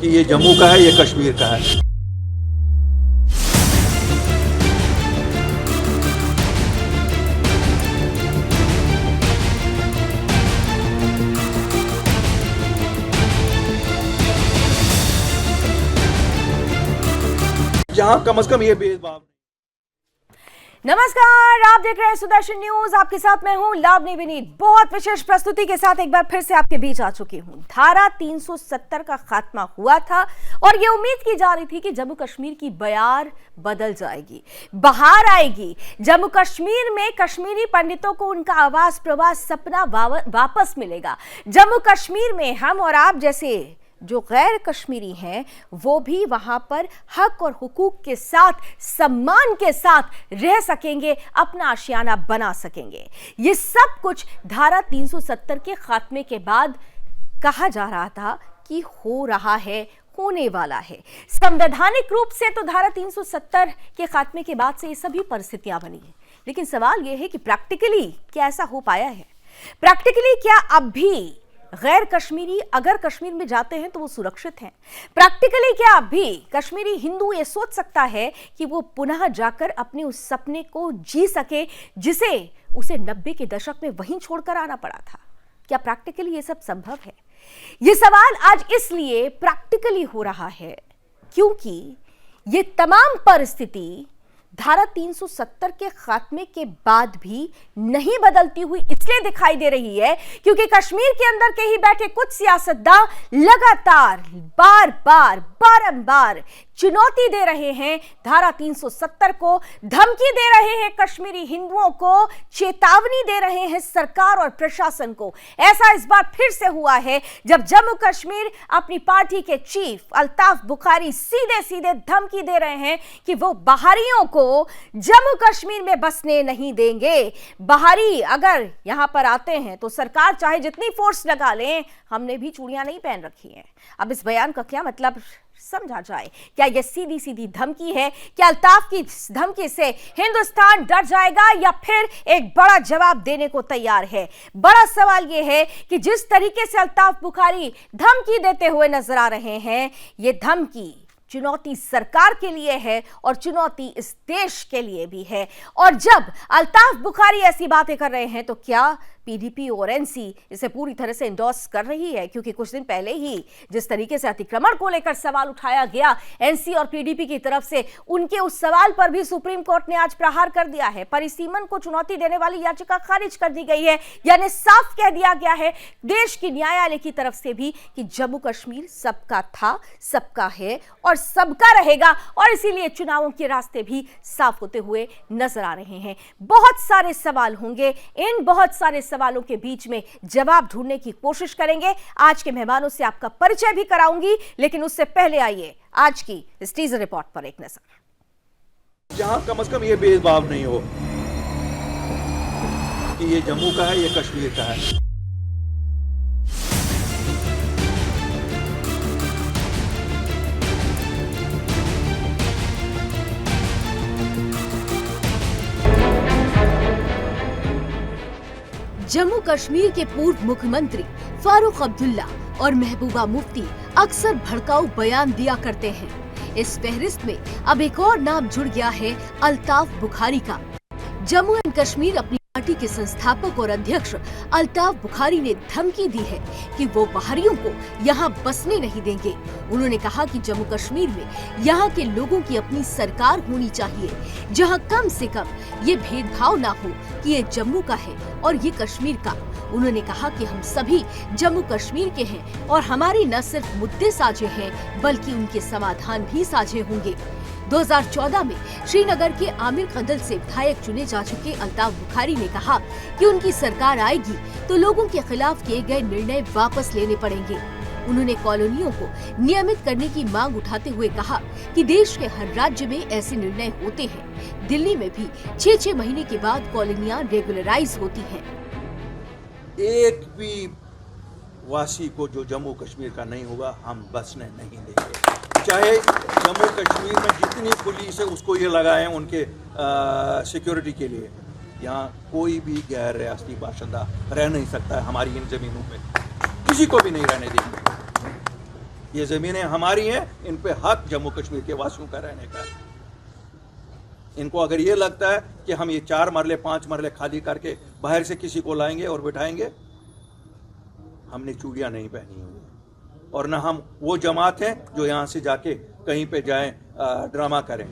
कि ये जम्मू का है, ये कश्मीर का है। जहां कम से कम ये भेदभाव। नमस्कार, आप देख रहे हैं सुदर्शन न्यूज। आपके साथ मैं हूं लावनी विनीत। बहुत विशेष प्रस्तुति के साथ एक बार फिर से आपके बीच आ चुकी हूं। धारा 370 का खात्मा हुआ था और ये उम्मीद की जा रही थी कि जम्मू कश्मीर की बयार बदल जाएगी, बाहर आएगी। जम्मू कश्मीर में कश्मीरी पंडितों को उनका आवास प्रवास सपना वापस मिलेगा। जम्मू कश्मीर में हम और आप जैसे जो गैर कश्मीरी हैं वो भी वहां पर हक और हुकूक के साथ, सम्मान के साथ रह सकेंगे, अपना आशियाना बना सकेंगे। ये सब कुछ धारा 370 के खात्मे के बाद कहा जा रहा था कि हो रहा है, होने वाला है। संवैधानिक रूप से तो धारा 370 के खात्मे के बाद से ये सभी परिस्थितियां बनी है, लेकिन सवाल यह है कि प्रैक्टिकली क्या ऐसा हो पाया है? प्रैक्टिकली क्या अब भी गैर कश्मीरी अगर कश्मीर में जाते हैं तो वो सुरक्षित हैं? प्रैक्टिकली क्या अभी कश्मीरी हिंदू ये सोच सकता है कि वो पुनः जाकर अपने उस सपने को जी सके जिसे उसे 90 के दशक में वहीं छोड़कर आना पड़ा था? क्या प्रैक्टिकली ये सब संभव है? ये सवाल आज इसलिए प्रैक्टिकली हो रहा है क्योंकि ये तमाम परिस्थिति धारा 370 के खात्मे के बाद भी नहीं बदलती हुई इसलिए दिखाई दे रही है क्योंकि कश्मीर के अंदर के ही बैठे कुछ सियासतदान लगातार बारंबार चुनौती दे रहे हैं धारा 370 को, धमकी दे रहे हैं कश्मीरी हिंदुओं को, चेतावनी दे रहे हैं सरकार और प्रशासन को। ऐसा इस बार फिर से हुआ है जब जम्मू कश्मीर अपनी पार्टी के चीफ अल्ताफ बुखारी सीधे सीधे धमकी दे रहे हैं कि वो बाहरियों को जम्मू कश्मीर में बसने नहीं देंगे। बाहरी अगर यहां पर आते हैं तो सरकार चाहे जितनी फोर्स लगा लें, हमने भी चूड़ियां नहीं पहन रखी हैं। अब इस बयान का क्या मतलब समझा जाए? क्या यह सीधी सीधी धमकी है? क्या अल्ताफ की धमकी से हिंदुस्तान डर जाएगा या फिर एक बड़ा जवाब देने को तैयार है? बड़ा सवाल यह है कि जिस तरीके से अल्ताफ बुखारी धमकी देते हुए नजर आ रहे हैं, यह धमकी चुनौती सरकार के लिए है और चुनौती इस देश के लिए भी है। और जब अल्ताफ बुखारी ऐसी बातें कर रहे हैं तो क्या पीडीपी और एनसी इसे पूरी तरह से इंडोर्स कर रही है? क्योंकि कुछ दिन पहले ही जिस तरीके से अतिक्रमण को लेकर सवाल उठाया गया एनसी और पीडीपी की तरफ से, उनके उस सवाल पर भी सुप्रीम कोर्ट ने आज प्रहार कर दिया है। परिसीमन को चुनौती देने वाली याचिका खारिज कर दी गई है, यानी साफ कह दिया गया है देश की न्यायालय की तरफ से भी कि जम्मू कश्मीर सबका था, सबका है और सबका रहेगा। और इसीलिए चुनावों के रास्ते भी साफ होते हुए नजर आ रहे हैं। बहुत सारे सवाल होंगे, इन बहुत सारे सवालों के बीच में जवाब ढूंढने की कोशिश करेंगे। आज के मेहमानों से आपका परिचय भी कराऊंगी, लेकिन उससे पहले आइए आज की इस टीजर रिपोर्ट पर एक नजर। जहां कम से कम ये भेदभाव नहीं हो कि ये जम्मू का है, ये कश्मीर का है। जम्मू कश्मीर के पूर्व मुख्यमंत्री फारूक अब्दुल्ला और महबूबा मुफ्ती अक्सर भड़काऊ बयान दिया करते हैं। इस फहरिस्त में अब एक और नाम जुड़ गया है अल्ताफ बुखारी का। जम्मू एंड कश्मीर अपनी पार्टी के संस्थापक और अध्यक्ष अल्ताफ बुखारी ने धमकी दी है कि वो बाहरियों को यहाँ बसने नहीं देंगे। उन्होंने कहा कि जम्मू कश्मीर में यहाँ के लोगों की अपनी सरकार होनी चाहिए, जहाँ कम से कम ये भेदभाव ना हो कि ये जम्मू का है और ये कश्मीर का। उन्होंने कहा कि हम सभी जम्मू कश्मीर के हैं और हमारे न सिर्फ मुद्दे साझे हैं बल्कि उनके समाधान भी साझे होंगे। 2014 में श्रीनगर के आमिर कदल से विधायक चुने जा चुके अल्ताफ बुखारी ने कहा कि उनकी सरकार आएगी तो लोगों के खिलाफ किए गए निर्णय वापस लेने पड़ेंगे। उन्होंने कॉलोनियों को नियमित करने की मांग उठाते हुए कहा कि देश के हर राज्य में ऐसे निर्णय होते हैं। दिल्ली में भी 6-6 महीने के बाद कॉलोनियां रेगुलराइज होती हैं। एक भी वासी को जो जम्मू कश्मीर का नहीं होगा हम बसने नहीं देंगे। चाहे जम्मू कश्मीर में जितनी पुलिस है उसको ये लगाए उनके सिक्योरिटी के लिए, यहाँ कोई भी गैर रियासती बाशिंदा रह नहीं सकता है हमारी इन जमीनों में, किसी को भी नहीं रहने देंगे। ये ज़मीनें हमारी हैं, इन पे हक जम्मू कश्मीर के वासियों का रहने का है। इनको अगर ये लगता है कि हम ये 4 मरले 5 मरले खाली करके बाहर से किसी को लाएंगे और बिठाएंगे, हमने चूड़ियां नहीं पहनी हुई और ना हम वो जमात हैं जो यहाँ से जाके कहीं पे जाएं ड्रामा करें।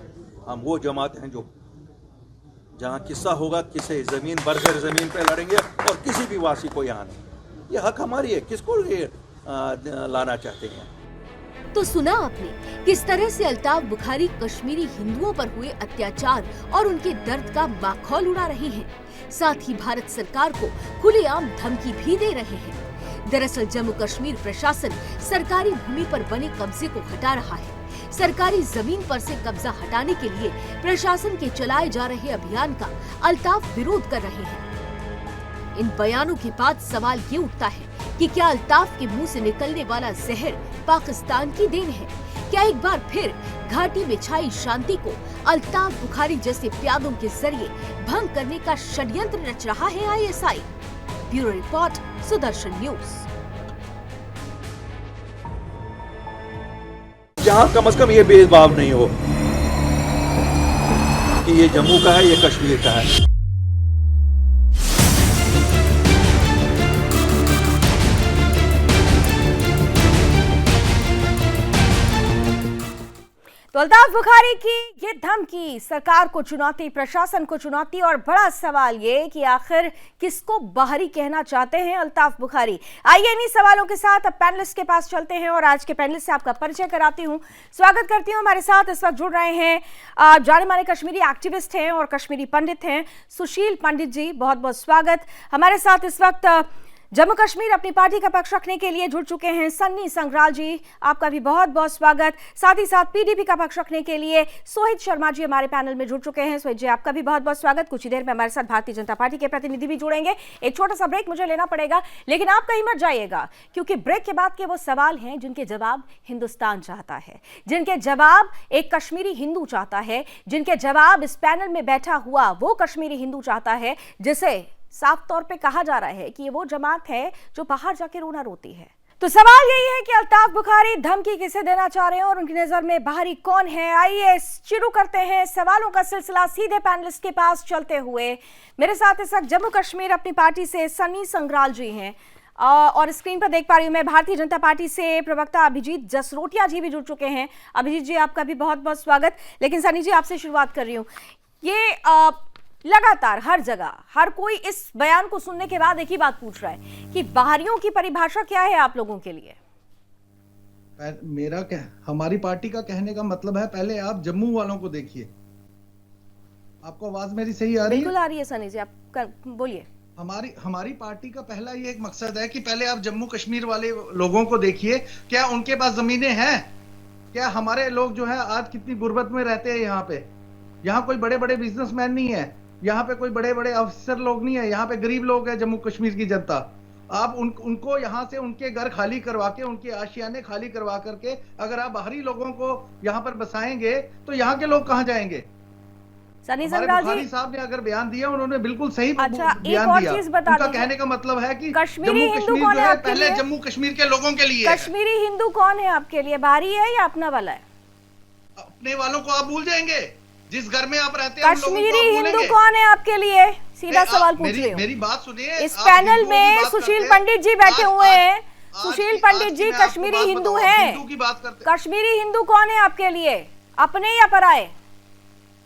हम वो जमात हैं जो जहाँ किस्सा होगा किसे ज़मीन बरसर ज़मीन पे लड़ेंगे और किसी भी वासी को यहाँ नहीं। ये हक हमारी है, किसको ये लाना चाहते हैं। तो सुना आपने किस तरह से अल्ताफ बुखारी कश्मीरी हिंदुओं पर हुए अत्याचार और उनके दर्द का माखौल उड़ा रहे हैं, साथ ही भारत सरकार को खुलेआम धमकी भी दे रहे हैं। दरअसल जम्मू कश्मीर प्रशासन सरकारी भूमि पर बने कब्जे को हटा रहा है। सरकारी जमीन पर से कब्जा हटाने के लिए प्रशासन के चलाए जा रहे अभियान का अल्ताफ विरोध कर रहे हैं। इन बयानों के बाद सवाल ये उठता है कि क्या अल्ताफ के मुंह से निकलने वाला जहर पाकिस्तान की देन है? क्या एक बार फिर घाटी में छाई शांति को अल्ताफ बुखारी जैसे प्यादों के जरिए भंग करने का षड्यंत्र रच रहा है ISI? Bureau report, Sudarshan news. जहां कम से कम ये भेदभाव नहीं हो कि ये जम्मू का है, ये कश्मीर का है। तो अल्ताफ बुखारी की ये धमकी सरकार को चुनौती, प्रशासन को चुनौती, और बड़ा सवाल ये कि आखिर किसको बाहरी कहना चाहते हैं अल्ताफ बुखारी। आइए इन्हीं सवालों के साथ अब पैनलिस्ट के पास चलते हैं और आज के पैनलिस्ट से आपका परिचय कराती हूं। स्वागत करती हूं। हमारे साथ इस वक्त जुड़ रहे हैं जाने माने कश्मीरी एक्टिविस्ट हैं और कश्मीरी पंडित हैं सुशील पंडित जी, बहुत बहुत स्वागत। हमारे साथ इस वक्त जम्मू कश्मीर अपनी पार्टी का पक्ष रखने के लिए जुड़ चुके हैं सन्नी संग्राल जी, आपका भी बहुत बहुत स्वागत। साथ ही साथ PDP का पक्ष रखने के लिए सोहित शर्मा जी हमारे पैनल में जुड़ चुके हैं। सोहित जी, आपका भी बहुत बहुत स्वागत। कुछ ही देर में हमारे साथ भारतीय जनता पार्टी के प्रतिनिधि भी जुड़ेंगे। एक छोटा सा ब्रेक मुझे लेना पड़ेगा, लेकिन आप कहीं मत जाइएगा, क्योंकि ब्रेक के बाद के वो सवाल हैं जिनके जवाब हिंदुस्तान चाहता है, जिनके जवाब एक कश्मीरी हिंदू चाहता है, जिनके जवाब इस पैनल में बैठा हुआ वो कश्मीरी हिंदू चाहता है, जिसे साफ तौर पे कहा जा रहा है कि ये वो जमात है जो बाहर जाके रोना रोती है। तो सवाल यही है कि अल्ताफ बुखारी धमकी किसे देना चाह रहे हैं और उनकी नजर में बाहरी कौन है। आइए शुरू करते हैं सवालों का सिलसिला सीधे पैनलिस्ट के पास चलते हुए। मेरे साथ इस वक्त जम्मू कश्मीर अपनी पार्टी से सन्नी संग्राल जी हैं और स्क्रीन पर देख पा रही हूं मैं भारतीय जनता पार्टी से प्रवक्ता अभिजीत जसरोटिया जी भी जुड़ चुके हैं। अभिजीत जी, आपका भी बहुत बहुत स्वागत। लेकिन सन्नी जी, आपसे शुरुआत कर रही हूँ। ये लगातार हर जगह हर कोई इस बयान को सुनने के बाद एक ही बात पूछ रहा है कि बाहरियों की परिभाषा क्या है आप लोगों के लिए? हमारी पार्टी का कहने का मतलब है, पहले आप जम्मू वालों को देखिए। आपको आवाज मेरी सही आ रही है? बिल्कुल आ रही है सनी जी, आप बोलिए। हमारी पार्टी का पहला ये एक मकसद है कि पहले आप जम्मू कश्मीर वाले लोगों को देखिए, क्या उनके पास जमीनें हैं? क्या हमारे लोग जो है आज कितनी गुर्बत में रहते हैं यहाँ पे? यहाँ कोई बड़े बड़े बिजनेसमैन नहीं है, यहाँ पे कोई बड़े बड़े अफसर लोग नहीं है, यहाँ पे गरीब लोग हैं जम्मू कश्मीर की जनता। आप उनको यहाँ से उनके घर खाली करवा के, उनके आशियाने खाली करवा करके अगर आप बाहरी लोगों को यहाँ पर बसाएंगे तो यहाँ के लोग कहाँ जाएंगे? सनी संग्राल जी साहब ने अगर बयान दिया, उन्होंने बिल्कुल सही बयान दिया। उनका कहने का मतलब है कि कश्मीरी हिंदू कौन है पहले जम्मू कश्मीर के लोगों के लिए। कश्मीरी हिंदू कौन है आपके लिए? बाहरी है या अपना वाला है? अपने वालों को आप भूल जाएंगे, जिस घर में आप रहते हैं। कश्मीरी हिंदू कौन है आपके लिए? सीधा सवाल पूछ रही हूँ। मेरी बात सुनिए। इस पैनल में सुशील पंडित जी बैठे हुए हैं। सुशील पंडित जी कश्मीरी हिंदू हैं। कश्मीरी हिंदू कौन है आपके लिए, अपने या पराए?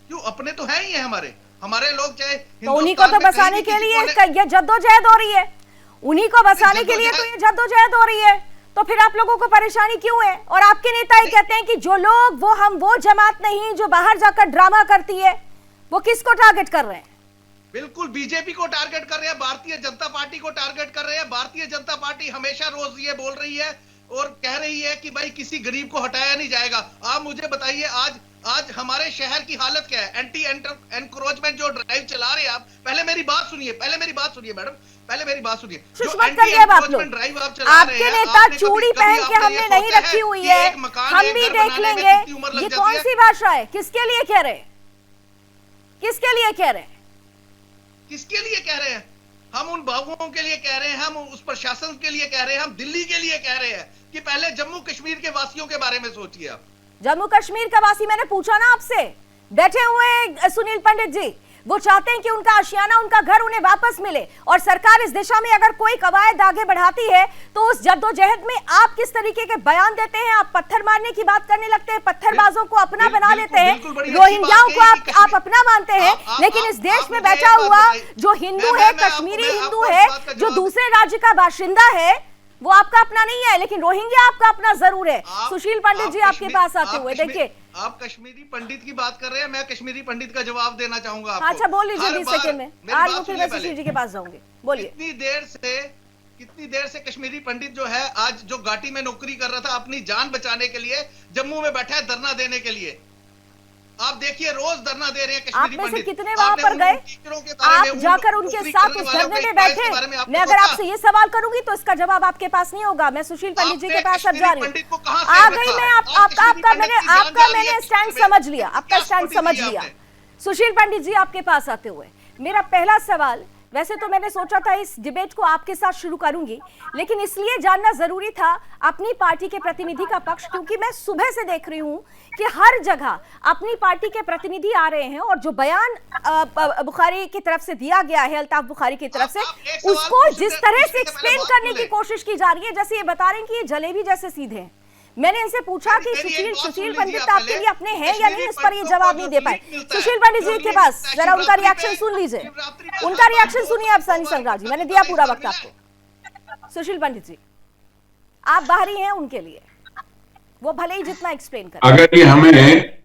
क्यों, अपने तो है ही है हमारे लोग, चाहे तो उन्हीं को तो बसाने के लिए ये जद्दोजहद हो रही है, उन्हीं को बसाने के लिए तो ये जद्दोजहद हो रही है। तो फिर आप लोगों को परेशानी क्यों है? और आपके नेता ही कहते हैं कि जो लोग वो जमात नहीं जो बाहर जाकर ड्रामा करती है, वो किसको टारगेट कर रहे हैं? बिल्कुल बीजेपी को टारगेट कर रहे हैं, भारतीय जनता पार्टी को टारगेट कर रहे हैं। भारतीय जनता पार्टी हमेशा रोज ये बोल रही है और कह रही है कि भाई किसी गरीब को हटाया नहीं जाएगा। आप मुझे बताइए, आज हमारे शहर की हालत क्या है? एंटी एनक्रोचमेंट जो ड्राइव चला रहे हैं आप, पहले मेरी बात सुनिए मैडम, पहले मेरी बात सुनिए। आपके नेता चूड़ी पहन के हमने नहीं रखी हुई है, हम भी देख लेंगे। ये कौन सी भाषा है? किसके लिए कह रहे हैं? किसके लिए कह रहे हैं? हम उन बाबुओं के लिए कह रहे हैं, हम उस प्रशासन के लिए कह रहे हैं, हम दिल्ली के लिए कह रहे हैं कि पहले जम्मू कश्मीर के वासियों के बारे में सोचिए आप। जम्मू कश्मीर का वासी, मैंने पूछा ना आपसे, बैठे हुए सुनील पंडित जी, वो चाहते हैं कि उनका आशियाना, उनका घर उन्हें वापस मिले, और सरकार इस दिशा में अगर कोई कवायद आगे बढ़ाती है तो उस जद्दोजहद में आप किस तरीके के बयान देते हैं? आप पत्थर मारने की बात करने लगते हैं, पत्थरबाजों को अपना बना लेते हैं, रोहिंग्याओं को आप अपना मानते हैं, लेकिन इस देश में बैठा हुआ जो हिंदू है, कश्मीरी हिंदू है, जो दूसरे राज्य का बाशिंदा है, वो आपका अपना नहीं है, लेकिन रोहिंग्या आपका अपना जरूर है। सुशील पंडित जी आपके पास आते हुए, देखिए आप कश्मीरी पंडित की बात कर रहे हैं, मैं कश्मीरी पंडित का जवाब देना चाहूंगा आपको। अच्छा बोल लीजिए 20 सेकंड में, आज फिर मैं सुशील जी के पास जाऊंगी, बोलिए। कितनी देर से कश्मीरी पंडित जो है, आज जो घाटी में नौकरी कर रहा था, अपनी जान बचाने के लिए जम्मू में बैठा है धरना देने के लिए। आप देखिए रोज धरना दे रहे हैं कश्मीरी पंडित। आप में से कितने वहां पर गए? आप जाकर उनके साथ उस धरने में बैठे? मैं अगर आपसे ये सवाल करूंगी तो इसका जवाब आपके पास नहीं होगा। मैं सुशील पंडित जी के पास अब जा रही हूँ, आ गई मैं। आपका मैंने स्टैंड समझ लिया, आपका स्टैंड समझ लिया। सुशील पंडित जी आपके पास आते हुए मेरा पहला सवाल, वैसे तो मैंने सोचा था इस डिबेट को आपके साथ शुरू करूंगी, लेकिन इसलिए जानना जरूरी था अपनी पार्टी के प्रतिनिधि का पक्ष, क्योंकि मैं सुबह से देख रही हूं कि हर जगह अपनी पार्टी के प्रतिनिधि आ रहे हैं और जो बयान बुखारी की तरफ से दिया गया है, अल्ताफ बुखारी की तरफ से, उसको जिस तरह से एक्सप्लेन करने की कोशिश की जा रही है, जैसे ये बता रहे हैं कि ये जलेबी जैसे सीधे हैं। मैंने इनसे पूछा कि सुशील पंडित आपके लिए अपने हैं या नहीं, इस पर ये जवाब नहीं दे पाए। सुशील पंडित जी के पास जरा उनका रिएक्शन सुन लीजिए, उनका रिएक्शन सुनिए आप। सनी संग्राम जी, मैंने दिया पूरा वक्त आपको। सुशील पंडित जी, आप बाहरी हैं उनके लिए, वो भले ही जितना एक्सप्लेन करें। अगर ये हमें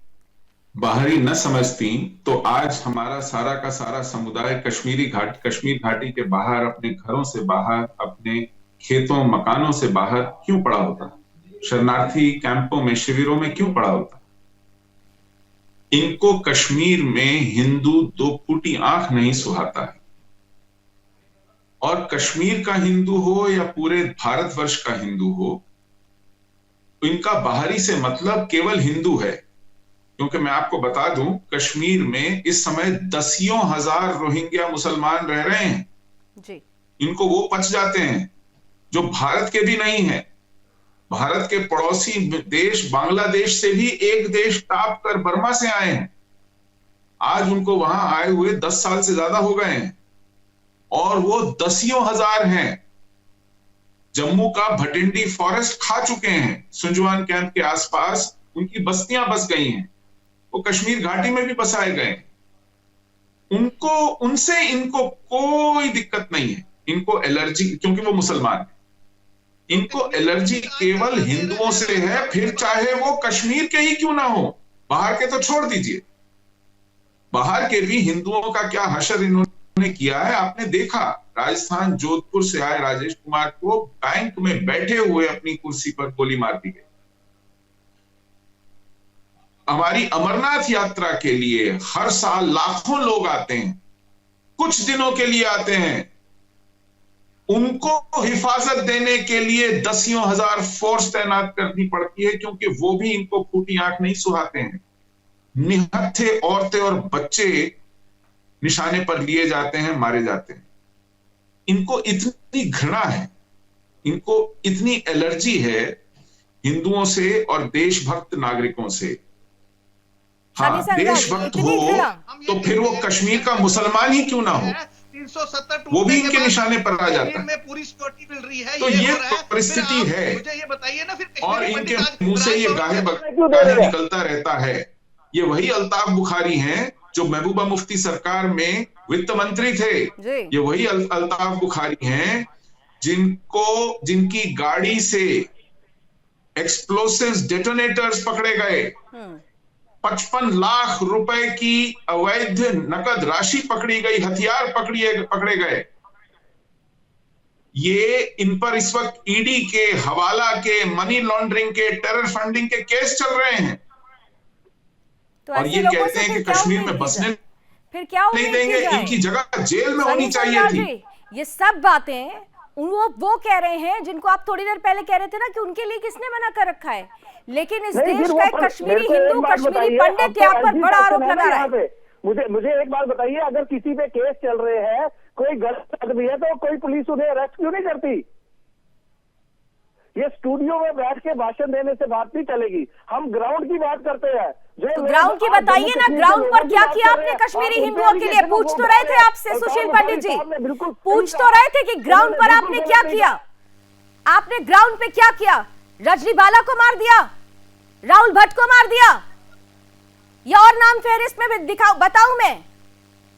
बाहरी न समझती तो आज हमारा सारा का सारा समुदाय कश्मीर घाटी के बाहर, अपने घरों से बाहर, अपने खेतों मकानों से बाहर क्यों पड़ा होता? शरणार्थी कैंपों में, शिविरों में क्यों पड़ा होता? इनको कश्मीर में हिंदू दो फूटी आंख नहीं सुहाता है। और कश्मीर का हिंदू हो या पूरे भारतवर्ष का हिंदू हो, इनका बाहरी से मतलब केवल हिंदू है। क्योंकि मैं आपको बता दूं, कश्मीर में इस समय दसियों हजार रोहिंग्या मुसलमान रह रहे हैं जी। इनको वो पच जाते हैं जो भारत के भी नहीं है। भारत के पड़ोसी देश बांग्लादेश से भी एक देश टाप कर बर्मा से आए हैं। आज उनको वहां आए हुए 10 साल से ज्यादा हो गए हैं और वो दसियों हजार हैं। जम्मू का भटिंडी फॉरेस्ट खा चुके हैं। सुंजवान कैंप के आसपास उनकी बस्तियां बस गई हैं। वो कश्मीर घाटी में भी बसाए गए। उनसे इनको कोई दिक्कत नहीं है। इनको एलर्जी, क्योंकि वो मुसलमान है, इनको एलर्जी केवल हिंदुओं से है, फिर चाहे वो कश्मीर के ही क्यों ना हो। बाहर के तो छोड़ दीजिए, बाहर के भी हिंदुओं का क्या हशर इन्होंने किया है आपने देखा। राजस्थान जोधपुर से आए राजेश कुमार को बैंक में बैठे हुए अपनी कुर्सी पर गोली मार दी गई। हमारी अमरनाथ यात्रा के लिए हर साल लाखों लोग आते हैं, कुछ दिनों के लिए आते हैं। उनको हिफाजत देने के लिए दसियों हजार फोर्स तैनात करनी पड़ती है, क्योंकि वो भी इनको फूटी आंख नहीं सुहाते हैं। निहत्थे औरतें और बच्चे निशाने पर लिए जाते हैं, मारे जाते हैं। इनको इतनी घृणा है, इनको इतनी एलर्जी है हिंदुओं से और देशभक्त नागरिकों से। हाँ, देशभक्त हो तो फिर वो कश्मीर का मुसलमान ही क्यों ना हो, 370 वो भी इनके निशाने पर आ जाता है। पूरी सिक्योरिटी मिल रही है, तो ये परिस्थिति है। मुझे ये बताइए ना फिर, और इनके मुंह से ये गाहे निकलता रहता है। ये वही अल्ताफ बुखारी हैं जो महबूबा मुफ्ती सरकार में वित्त मंत्री थे। ये वही अल्ताफ बुखारी हैं जिनकी गाड़ी से एक्सप्लोसिव्स डेटोनेटर्स पकड़े गए। 55 लाख रुपए की अवैध नकद राशि पकड़ी गई, हथियार पकड़े गए। ये इन पर इस वक्त ईडी के, हवाला के, मनी लॉन्ड्रिंग के, टेरर फंडिंग के केस चल रहे हैं। तो और ये कहते हैं कि कश्मीर में बसने फिर क्या नहीं देंगे, इनकी जगह जेल में होनी चाहिए थी। ये सब बातें वो कह रहे हैं जिनको आप थोड़ी देर पहले कह रहे थे ना कि उनके लिए किसने मना कर रखा है। लेकिन इस देश का एक कश्मीरी हिंदू, कश्मीरी पंडित यहाँ पर बड़ा आरोप लगा रहा है। मुझे एक बात बताइए, अगर किसी पे केस चल रहे हैं कोई गलत आदमी है तो कोई पुलिस उन्हें अरेस्ट क्यों नहीं करती? ये स्टूडियो में बैठ के भाषण देने से बात नहीं चलेगी। हम ग्राउंड की बात करते हैं। तो ग्राउंड की बताइए ना, ग्राउंड पर क्या किया आपने कश्मीरी हिंदुओं के लिए? पूछ तो रहे थे आपसे सुशील पंडित जी, पूछ तो रहे थे कि ग्राउंड पर आपने क्या किया? आपने ग्राउंड पे क्या किया? रजनी बाला को मार दिया, राहुल भट्ट को मार दिया, या और नाम फेहरिस्त में दिखाओ, बताऊं मैं?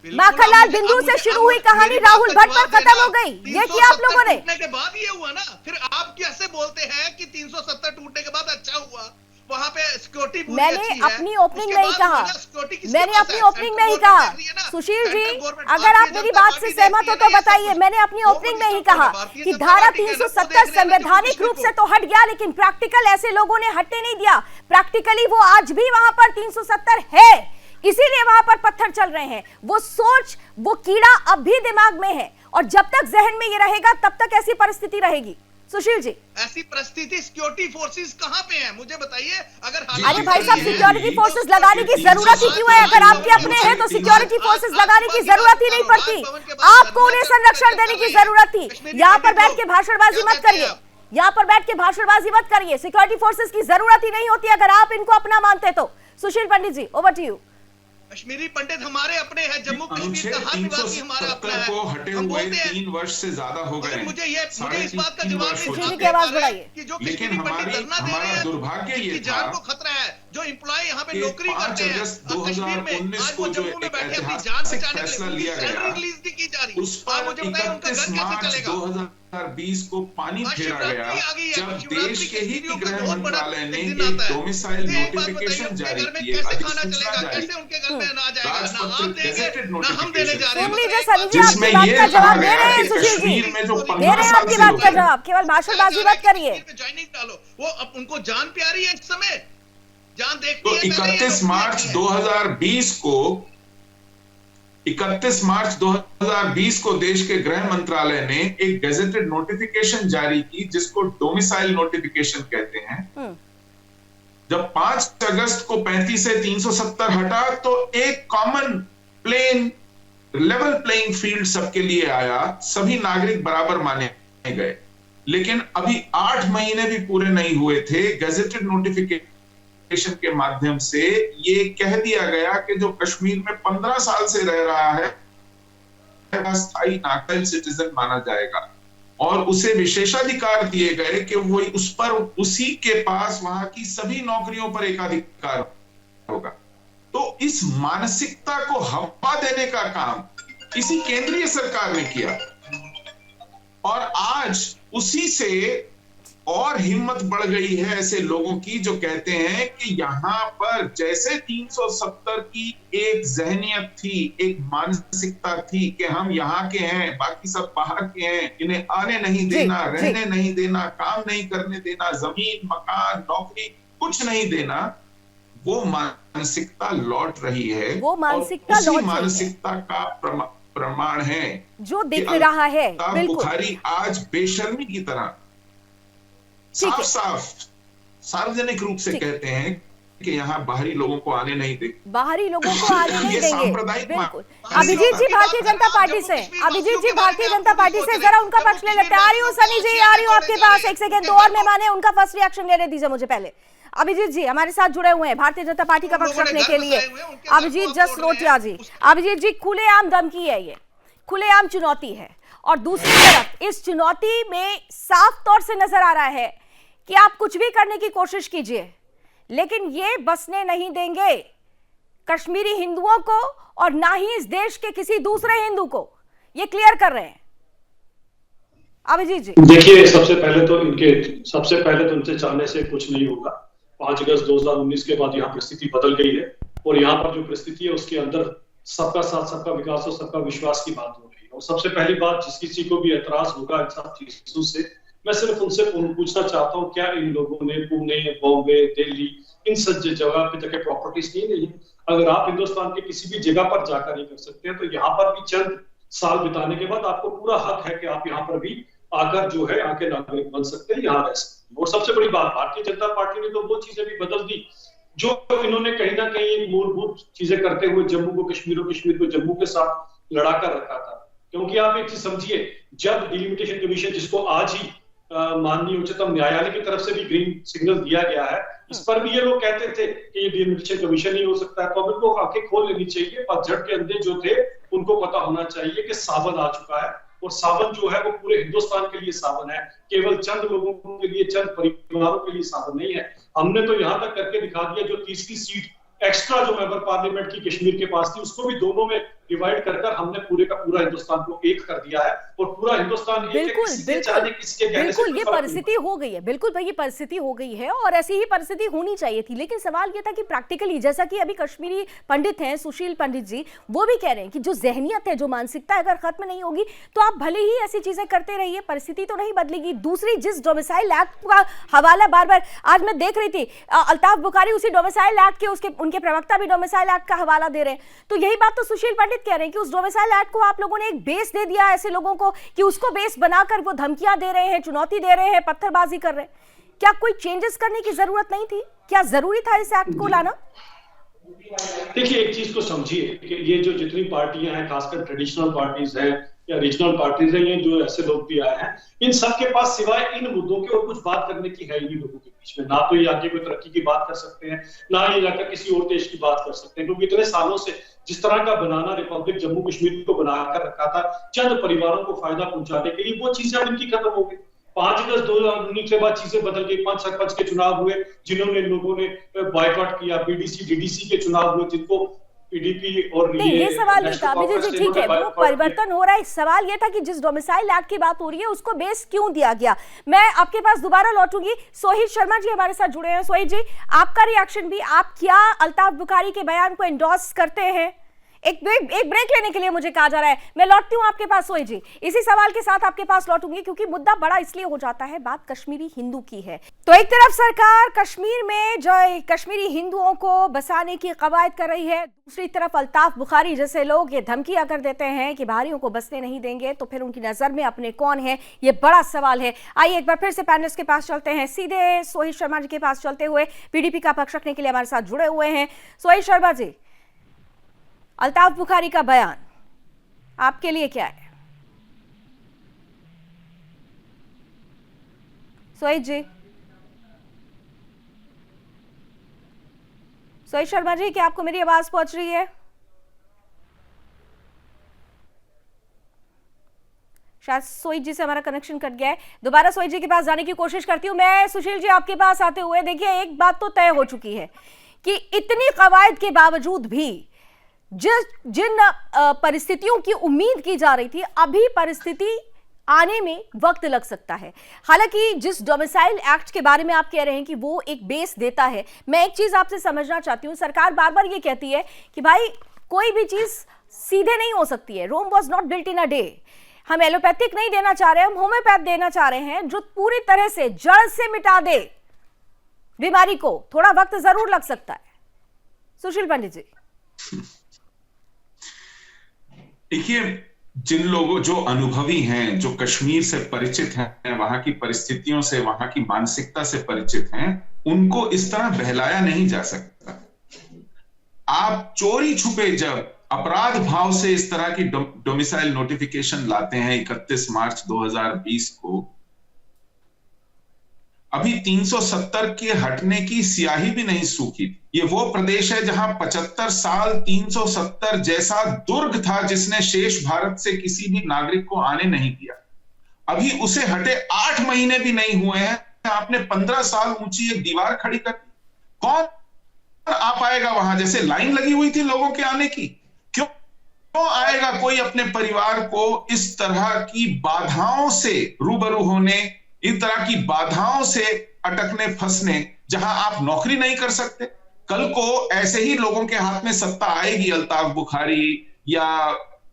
माखनलाल बिंदु से शुरू हुई कहानी राहुल भट्ट पर खत्म हो गई। ये किया आप लोगों ने। टूटने के बाद ये हुआ ना, फिर आप कैसे बोलते हैं कि 370 टूटने के बाद अच्छा हुआ? वहां पे सिक्योरिटी मैंने अपनी ओपनिंग में ही कहा, मैंने अपनी ओपनिंग में ही कहा सुशील जी, अगर आप मेरी बात से सहमत हो तो बताइए। मैंने अपनी ओपनिंग में ही कहा कि धारा 370 संवैधानिक रूप से तो हट गया, लेकिन प्रैक्टिकल ऐसे लोगों ने हटने नहीं दिया। प्रैक्टिकली वो आज भी वहां पर 370 है, इसीलिए वहां पर पत्थर चल रहे हैं। वो सोच, वो कीड़ा अब भी दिमाग में है, और जब तक जहन में ये रहेगा तब तक ऐसी परिस्थिति रहेगी। सुशील जी, ऐसी परिस्थिति सिक्योरिटी फोर्सेस कहां पे हैं मुझे बताइए। अगर अरे भाई साहब, सिक्योरिटी फोर्सेस लगाने की जरूरत ही क्यों है? अगर आपके अपने हैं तो सिक्योरिटी फोर्सेस लगाने की जरूरत ही नहीं पड़ती। आपको उन्हें संरक्षण देने की जरूरत थी। यहाँ पर बैठ के भाषणबाजी मत करिए, यहाँ पर बैठ के भाषणबाजी मत करिए। सिक्योरिटी फोर्सेस की जरूरत ही नहीं होती अगर आप इनको अपना मानते तो। सुशील पंडित जी, ओवर टू यू। कश्मीरी पंडित हमारे अपने हैं, जम्मू कश्मीर का हर निवासी हमारा अपना है। को हटे हुए 3 वर्ष से ज्यादा हो गए। मुझे इस बात का जवाब की आवाज बढ़ाइए कि जो कश्मीरी पंडित धरना दे रहे हैं, दुर्भाग्य ये जान को खतरा है। जो एम्प्लॉय यहाँ पे नौकरी करते हैं कश्मीर में, आज वो जम्मू में बैठे अपनी जान बचाने के लिए सैलरी रिलीज नहीं की जा रही। उस पर मुझे बताइए उनका घर कैसे चलेगा? 2020 को पानी फेरा गया जब देश के ही गृह मंत्रालय ने एक डोमिसाइल नोटिफिकेशन जारी की, अधिसूचना जारी जिसमें ये कहा गया कि कश्मीर में जो 15 साल से लोग केवल भाषणबाजी मत करिए। ज्वाइनिंग डालो, वो उनको जान प्यारी है इस समय, जान देखती तो है। 31 मार्च 2020 को देश के गृह मंत्रालय ने एक गेजेटेड नोटिफिकेशन जारी की जिसको डोमिसाइल नोटिफिकेशन कहते हैं। जब 5 अगस्त को 35 से 370 हटा तो एक कॉमन लेवल प्लेइंग फील्ड सबके लिए आया, सभी नागरिक बराबर माने गए। लेकिन अभी 8 महीने भी पूरे नहीं हुए थे, गेजेटेड नोटिफिकेशन के माध्यम से ये कह दिया गया कि जो कश्मीर में 15 साल से रह रहा है स्थायी नागरिक सिटीजन माना जाएगा, और उसे विशेषाधिकार दिए गए कि वो उसी के पास वहां की सभी नौकरियों पर एकाधिकार होगा। तो इस मानसिकता को हवा देने का काम किसी केंद्रीय सरकार ने किया, और आज उसी से और हिम्मत बढ़ गई है ऐसे लोगों की जो कहते हैं कि यहां पर जैसे 370 की एक जहनियत थी, एक मानसिकता थी कि हम यहाँ के हैं, बाकी सब बाहर के हैं, इन्हें आने नहीं देना, रहने नहीं देना, काम नहीं करने देना, जमीन मकान नौकरी कुछ नहीं देना, वो मानसिकता लौट रही है। वो मानसिकता उसी मानसिकता का प्रमाण है जो दिख रहा है। बिल्कुल, बुखारी आज बेशर्मी की तरह साफ सार्वजनिक रूप से कहते हैं कि यहाँ बाहरी लोगों को आने नहीं देंगे, बाहरी लोगों को आने नहीं देंगे। बिल्कुल। अभिजीत जी भारतीय जनता पार्टी से, अभिजीत जी भारतीय जनता पार्टी से, जरा उनका पक्ष ले लेते हैं। आ रही हूँ सनी जी, आ रही हूँ आपके पास। एक सेकंड, 2 और मेहमान हैं, उनका फर्स्ट रिएक्शन लेने दीजिए मुझे पहले। अभिजीत जी हमारे साथ जुड़े हुए हैं भारतीय जनता पार्टी का पक्ष रखने के लिए। अभिजीत जसरोटिया जी, अभिजीत जी, खुलेआम धमकी है, ये खुलेआम चुनौती है, और दूसरी तरफ इस चुनौती में साफ तौर से नजर आ रहा है कि आप कुछ भी करने की कोशिश कीजिए, लेकिन ये बसने नहीं देंगे कश्मीरी हिंदुओं को, और ना ही इस देश के किसी दूसरे हिंदू को। ये क्लियर कर रहे हैं अभिजीत जी। देखिए, सबसे पहले तो उनसे चाहने से कुछ नहीं होगा। 5 अगस्त 2019 के बाद यहाँ परिस्थिति बदल गई है, और यहाँ पर जो परिस्थिति है उसके अंदर सबका साथ, सबका विकास और सबका विश्वास की बात हो रही है। और सबसे पहली बात, जिस किसी को भी एतराज होगा इन सब चीजों से, मैं सिर्फ उनसे पूछना चाहता हूँ, क्या इन लोगों ने पुणे, बॉम्बे, दिल्ली, इन सब जगह पे जाके प्रॉपर्टीज नहीं ली? अगर आप हिंदुस्तान के किसी भी जगह पर जाकर नहीं कर सकते हैं, तो यहाँ पर भी चंद साल बिताने के बाद आपको पूरा हक है कि आप यहाँ पर भी आकर जो है आके नागरिक बन सकते हैं, यहाँ रह सकते हैं। और सबसे बड़ी बात, भारतीय जनता पार्टी ने तो वो चीजें भी बदल दी जो इन्होंने कहीं ना कहीं मूलभूत चीजें करते हुए जम्मू को कश्मीर को जम्मू के साथ लड़ा कर रखा था। क्योंकि आप एक चीज समझिए, जब डिलिमिटेशन कमीशन, जिसको आज ही माननीय उच्चतम न्यायालय की तरफ से भी ग्रीन सिग्नल दिया गया है, इस पर भी ये लोग कहते थे कि ये डिलिमिटेशन कमीशन नहीं हो सकता है। पब्लिक को आंखें खोल लेनी चाहिए। पतझड़ के अंधे जो थे उनको पता होना चाहिए कि सावन आ चुका है, और सावन जो है वो पूरे हिंदुस्तान के लिए सावन है, केवल चंद लोगों के लिए, चंद परिवारों के लिए सावन नहीं है। हमने तो यहां तक करके दिखा दिया, जो तीसरी सीट एक्स्ट्रा जो मेंबर पार्लियामेंट की कश्मीर के पास थी, उसको भी दोनों में डिवाइड कर हमने पूरे का पूरा हिंदुस्तान को एक कर दिया है, और पूरा हिंदुस्तान बिल्कुल ये परिस्थिति हो गई है। बिल्कुल भाई, ये परिस्थिति हो गई है और ऐसी ही परिस्थिति होनी चाहिए थी। लेकिन सवाल ये था कि प्रैक्टिकली, जैसा कि अभी कश्मीरी पंडित हैं सुशील पंडित जी, वो भी कह रहे हैं कि जो जहनियत है, जो मानसिकता अगर खत्म नहीं होगी तो आप भले ही ऐसी चीजें करते रहिए, परिस्थिति तो नहीं बदलेगी। दूसरी, जिस डोमिसाइल एक्ट का हवाला बार बार आज मैं देख रही थी, अल्ताफ बुखारी उसी डोमिसाइल एक्ट के, उनके प्रवक्ता भी डोमिसाइल एक्ट का हवाला दे रहे हैं। तो यही बात तो सुशील पंडित कह रहे हैं कि उस डोमिसाइल एक्ट को आप लोगों ने एक बेस दे दिया ऐसे लोगों को कि उसको बेस बनाकर वो धमकियां दे रहे हैं, चुनौती दे रहे हैं, पत्थरबाजी कर रहे हैं। क्या कोई चेंजेस करने की जरूरत नहीं थी? क्या जरूरी था इस एक्ट को लाना? देखिए, एक चीज को समझिए कि ये जो जितनी पार्टियां हैं, खासकर ट्रेडिशनल पार्टीज हैं या रीजनल पार्टीज हैं, ये जो ऐसे लोग भी आए हैं, इन सब के पास सिवाय इन मुद्दों के और कुछ बात करने की है ही नहीं लोगों के बीच में। ना तो ये आगे कोई तरक्की की बात कर सकते हैं, ना ये जाकर किसी और देश की बात कर सकते हैं, क्योंकि इतने सालों से जिस तरह का बनाना रिपब्लिक जम्मू कश्मीर को बनाकर रखा था चंद परिवारों को फायदा पहुंचाने के लिए, वो चीजें अब इनकी खत्म हो गई। 5 अगस्त 2019 के बाद चीजें बदल गई। 5 सरपंच के चुनाव हुए जिन्होंने लोगों ने बॉयकॉट किया, बीडीसी डीडीसी के चुनाव हुए जिनको पीडीपी और ये सवाल नहीं था अभिजीत जी, ठीक है, वो परिवर्तन हो रहा है। सवाल ये था कि जिस डोमिसाइल एक्ट की बात हो रही है उसको बेस क्यों दिया गया। मैं आपके पास दोबारा लौटूंगी। सोहित शर्मा जी हमारे साथ जुड़े हैं। सोहित जी, आपका रिएक्शन भी, आप क्या अल्ताफ बुखारी के बयान को एंडोर्स करते हैं? एक ब्रेक लेने के लिए मुझे कहा जा रहा है। मैं लौटती हूं आपके पास सोहित जी, इसी सवाल के साथ आपके पास लौटूंगी क्योंकि मुद्दा बड़ा इसलिए हो जाता है, बात कश्मीरी हिंदू की है। तो एक तरफ सरकार कश्मीर में जो कश्मीरी हिंदुओं को बसाने की कवायद कर रही है, दूसरी तरफ अल्ताफ बुखारी जैसे लोग ये धमकियां कर देते हैं कि बाहरियों को बसने नहीं देंगे, तो फिर उनकी नजर में अपने कौन है, ये बड़ा सवाल है। आइए एक बार फिर से पैनलिस्ट के पास चलते हैं, सीधे सोहित शर्मा जी के पास चलते हुए पीडीपी का पक्ष रखने के लिए हमारे साथ जुड़े हुए हैं सोहित शर्मा जी। अल्ताफ बुखारी का बयान आपके लिए क्या है? सोहित जी, सोहित शर्मा जी, क्या आपको मेरी आवाज पहुंच रही है? शायद सोहित जी से हमारा कनेक्शन कट गया है। दोबारा सोहित जी के पास जाने की कोशिश करती हूं। मैं सुशील जी आपके पास आते हुए, देखिए एक बात तो तय हो चुकी है कि इतनी कवायद के बावजूद भी जिन परिस्थितियों की उम्मीद की जा रही थी, अभी परिस्थिति आने में वक्त लग सकता है। हालांकि जिस डोमिसाइल एक्ट के बारे में आप कह रहे हैं कि वो एक बेस देता है, मैं एक चीज आपसे समझना चाहती हूं। सरकार बार बार ये कहती है कि भाई कोई भी चीज सीधे नहीं हो सकती है, Rome was not built in a day. हम एलोपैथिक नहीं देना चाह रहे, हम होम्योपैथ देना चाह रहे हैं जो पूरी तरह से जड़ से मिटा दे बीमारी को। थोड़ा वक्त जरूर लग सकता है। सुशील पंडित जी, देखिए, जिन लोगों, जो अनुभवी हैं, जो कश्मीर से परिचित हैं, वहां की परिस्थितियों से, वहां की मानसिकता से परिचित हैं, उनको इस तरह बहलाया नहीं जा सकता। आप चोरी छुपे जब अपराध भाव से इस तरह की डोमिसाइल नोटिफिकेशन लाते हैं 31 मार्च 2020 को, अभी 370 के हटने की स्याही भी नहीं सूखी। ये वो प्रदेश है जहां 75 साल 370 जैसा दुर्ग था जिसने शेष भारत से किसी भी नागरिक को आने नहीं दिया। अभी उसे हटे 8 महीने भी नहीं हुए हैं, आपने 15 साल ऊंची एक दीवार खड़ी कर दी। कौन आ पाएगा वहां? जैसे लाइन लगी हुई थी लोगों के आने की। क्यों आएगा कोई अपने परिवार को इस तरह की बाधाओं से रूबरू होने, इन तरह की बाधाओं से अटकने फंसने, जहां आप नौकरी नहीं कर सकते? कल को ऐसे ही लोगों के हाथ में सत्ता आएगी, अल्ताफ बुखारी या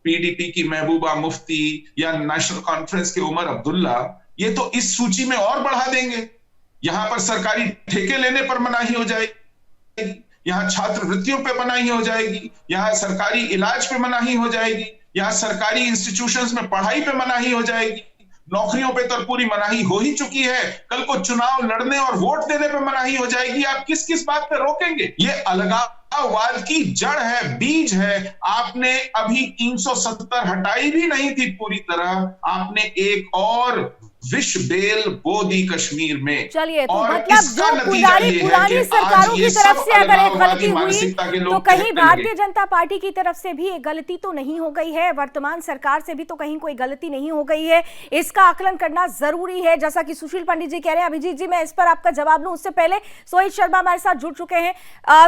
पीडीपी की महबूबा मुफ्ती या नेशनल कॉन्फ्रेंस के उमर अब्दुल्ला, ये तो इस सूची में और बढ़ा देंगे। यहां पर सरकारी ठेके लेने पर मनाही हो जाएगी, यहां छात्रवृत्तियों पे मनाही हो जाएगी, यहां सरकारी इलाज पे मनाही हो जाएगी, यहां सरकारी इंस्टीट्यूशंस में पढ़ाई पे मनाही हो जाएगी, नौकरियों पे तो पूरी मनाही हो ही चुकी है, कल को चुनाव लड़ने और वोट देने पे मनाही हो जाएगी। आप किस किस बात पे रोकेंगे? ये अलगाव अलगाववाद की जड़ है, बीज है। आपने अभी 370 हटाई भी नहीं थी पूरी तरह, आपने एक और विष बेल बो दी कश्मीर में। चलिए, तो और मतलब इसका जो नतीजा ये है पुरानी कि सरकारों आज की ये तरफ सब से अगर एक अलगाववादी गलती हुई मानसिकता के तो लोग कहीं कहते भारतीय लगे। जनता पार्टी की तरफ से भी एक गलती तो नहीं हो गई है, वर्तमान सरकार से भी तो कहीं कोई गलती नहीं हो गई है। इसका आकलन करना जरूरी है, जैसा कि सुशील पंडित जी कह रहे हैं। अभिजीत जी, मैं इस पर आपका जवाब लूं उससे पहले सोहित शर्मा हमारे साथ जुड़ चुके हैं।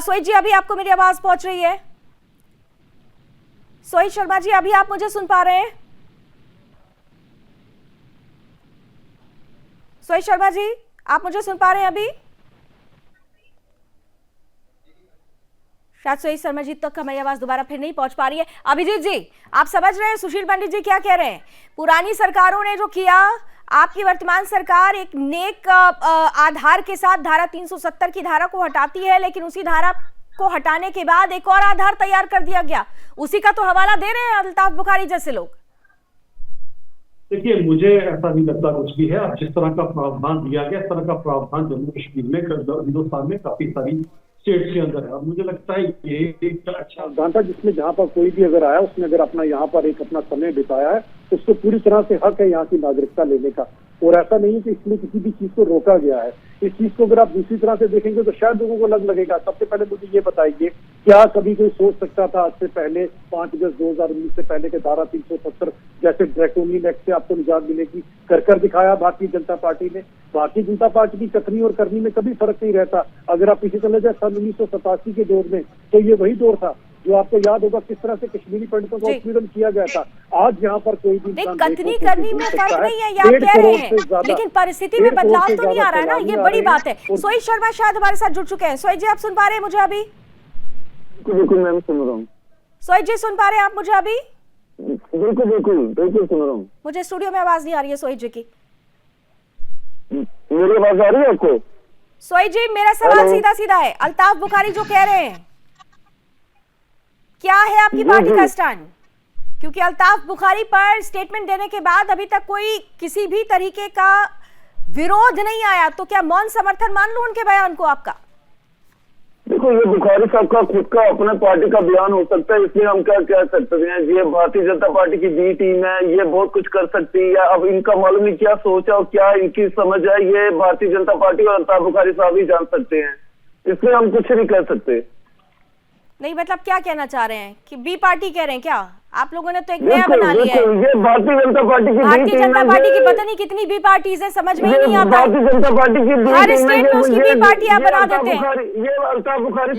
सोहित जी, अभी आपको मेरी आवाज पहुंच रही है? सोहित शर्मा जी, अभी आप मुझे सुन पा रहे हैं? सोहित शर्मा जी, आप मुझे सुन पा रहे हैं अभी? शायद सोहित शर्मा जी तक हमारी आवाज दोबारा फिर नहीं पहुंच पा रही है। अभिजीत जी, आप समझ रहे हैं सुशील पंडित जी क्या कह रहे हैं? पुरानी सरकारों ने जो किया, आपकी वर्तमान सरकार एक नेक आधार के साथ धारा 370 की धारा को हटाती है, लेकिन उसी धारा को हटाने के बाद एक और आधार तैयार कर दिया गया, उसी का तो हवाला दे रहे हैं अल्ताफ बुखारी जैसे लोग। देखिए, मुझे ऐसा नहीं लगता कुछ भी है। अब जिस तरह का प्रावधान दिया गया, इस तरह का प्रावधान जम्मू कश्मीर में, हिंदुस्तान में काफी सारी स्टेट्स के अंदर है। और मुझे लगता है ये एक अच्छा प्रावधान था जिसमें जहाँ पर कोई भी अगर आया, उसने अगर अपना यहाँ पर एक अपना समय बिताया है, तो उसको पूरी तरह से हक है यहाँ की नागरिकता लेने का। और ऐसा नहीं है कि इसमें किसी भी चीज को रोका गया है। इस चीज को अगर आप दूसरी तरह से देखेंगे तो शायद लोगों को लगेगा। सबसे पहले मुझे ये बताइए, क्या कभी कोई सोच सकता था आज से पहले 5 अगस्त 2019 से पहले के धारा 370 जैसे ड्रैकोनियन एक्ट से आपको निजात मिलेगी? कर दिखाया भारतीय जनता पार्टी ने। भारतीय जनता पार्टी की कथनी और करनी में कभी फर्क नहीं रहता। अगर आप पीछे चले जाए सन 1987 के दौर में, तो ये वही दौर था जो आपको याद होगा किस तरह से कश्मीरी पंडितों का उत्पीड़न किया गया था। आज यहाँ पर कोई भी कथनी करनी में फर्क नहीं है, ये आप कह रहे हैं, लेकिन परिस्थिति में बदलाव तो नहीं आ रहा है ना, ये बड़ी बात है। सोहित शर्मा शायद हमारे साथ जुड़ चुके हैं। सोहित जी, आप सुन पा रहे हैं मुझे अभी? बिल्कुल मैम, सुन रहा हूँ। सोहित जी, सुन पा रहे हैं आप मुझे अभी? बिल्कुल सुन रहा हूँ। मुझे स्टूडियो में आवाज नहीं आ रही है सोहित जी की। मेरी आवाज आ रही है आपको? सोहित जी, मेरा सवाल सीधा सीधा है। अल्ताफ बुखारी जो कह रहे हैं, क्या है आपकी पार्टी का स्टैंड? क्योंकि अल्ताफ बुखारी पर स्टेटमेंट देने के बाद अभी तक कोई किसी भी तरीके का विरोध नहीं आया, तो क्या मौन समर्थन मान लूं उनके बयान को आपका? देखो, ये बुखारी साहब का खुद का अपने पार्टी का बयान हो सकता है, इसलिए हम क्या कह सकते हैं। ये भारतीय जनता पार्टी की बी टीम है, ये बहुत कुछ कर सकती है। अब इनका मालूम नहीं क्या सोच है और क्या इनकी समझ है, ये भारतीय जनता पार्टी और अल्ताफ बुखारी साहब ही जान सकते हैं। इसलिए हम कुछ नहीं कर सकते। नहीं, मतलब क्या कहना चाह रहे हैं कि बी पार्टी कह रहे हैं क्या? आप लोगों ने तो एक नया बना लिया है। ये भारतीय जनता पार्टी की पता नहीं कितनी बी पार्टीज है, समझ में ही नहीं आता। भारतीय जनता पार्टी की हर स्टेट में उसकी बी पार्टी आप बना देते हैं।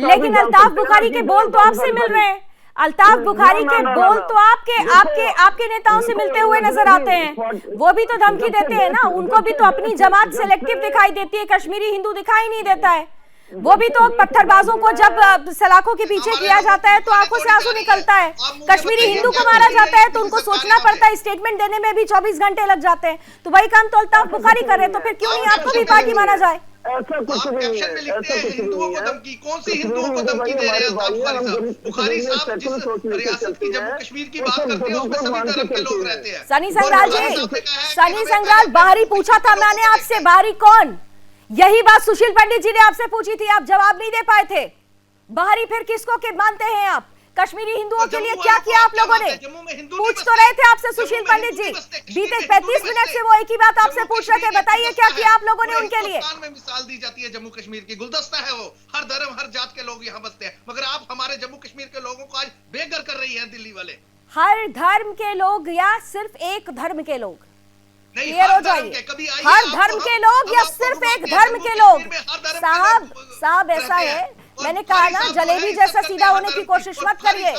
लेकिन अल्ताफ बुखारी के बोल तो आपसे मिल रहे हैं। अल्ताफ बुखारी के बोल तो आपके नेताओं से मिलते हुए नजर आते हैं। वो भी तो धमकी देते हैं ना, उनको भी तो अपनी जमात सिलेक्टिव दिखाई देती है, कश्मीरी हिंदू दिखाई नहीं देता है। वो भी तो पत्थरबाजों को जब सलाखों के पीछे किया जाता है तो आंखों से आंसू निकलता है। कश्मीरी हिंदू को मारा जाता है तो उनको सोचना पड़ता है, स्टेटमेंट देने में भी 24 घंटे लग जाते हैं। तो वही काम तो अल्ताफ बुखारी कर रहे हैं, तो फिर क्यों नहीं आपको भी पार्टी माना जाए? ऐसा कुछ नहीं है, हिंदुओं को धमकी, कौन सी हिंदुओं को धमकी दे रहे हैं बुखारी साहब? जिस रियासत की जम्मू कश्मीर की बात करते हैं उसमें सभी धर्म के लोग रहते हैं। सनी संग्राल जी, सनी संग्राल, बाहरी पूछा था मैंने आपसे, बाहरी कौन? यही बात सुशील पंडित जी ने आपसे पूछी थी, आप जवाब नहीं दे पाए थे। बाहरी फिर किसको के मानते हैं आप? कश्मीरी हिंदुओं के लिए क्या किया आप लोगों ने? पूछ तो रहे थे आपसे सुशील पंडित जी, बीते 35 मिनट से वो एक ही बात आपसे पूछ रहे थे। बताइए क्या किया आप लोगों ने उनके लिए? में मिसाल दी जाती है जम्मू कश्मीर की, गुलदस्ता है वो, हर धर्म हर जात के लोग यहाँ बसते हैं, मगर आप हमारे जम्मू कश्मीर के लोगों को आज बेघर कर रही है दिल्ली वाले। हर धर्म के लोग या सिर्फ एक धर्म के लोग? क्लियर हो जाइए, हर धर्म के लोग या सिर्फ एक धर्म के लोग? साहब ऐसा है, मैंने कहा ना, जलेबी जैसा सीधा होने की कोशिश मत करिए।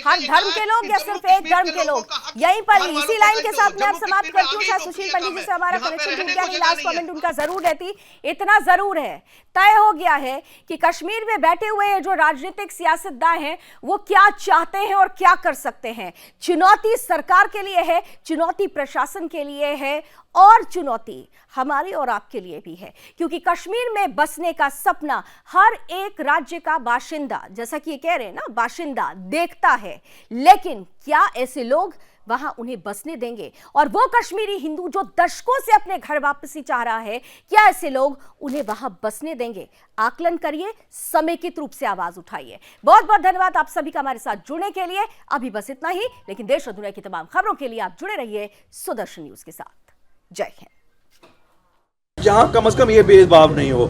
हर धर्म के लोग या सिर्फ एक धर्म के लोग? यहीं पर इसी लाइन के साथ मैं अब समाप्त करती हूँ। शायद सुशील पंडित जी से हमारा कनेक्शन टूट गया, लास्ट कमेंट उनका जरूर रहती। इतना जरूर है, तय हो गया है कि कश्मीर में बैठे हुए जो राजनीतिक सियासतदान हैं वो क्या चाहते हैं और क्या कर सकते हैं। चुनौती सरकार के लिए है, चुनौती प्रशासन के लिए है और चुनौती हमारे और आपके लिए भी है, क्योंकि कश्मीर में बसने का सपना हर एक राज्य का बाशिंदा, जैसा कि ये कह रहे हैं ना, बाशिंदा देखता है, लेकिन क्या ऐसे लोग वहां उन्हें बसने देंगे? और वो कश्मीरी हिंदू जो दशकों से अपने घर वापसी चाह रहा है, क्या ऐसे लोग उन्हें वहां बसने देंगे? आकलन करिए, समेकित रूप से आवाज उठाइए। बहुत बहुत धन्यवाद आप सभी का हमारे साथ जुड़ने के लिए। अभी बस इतना ही, लेकिन देश और दुनिया की तमाम खबरों के लिए आप जुड़े रहिए सुदर्शन न्यूज के साथ। जय हिंद। जहां कम से कम ये भेदभाव नहीं हो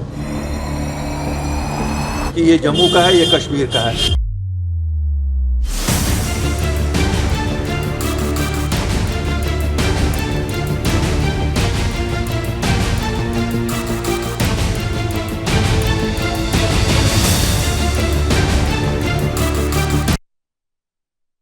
कि ये जम्मू का है, ये कश्मीर का है।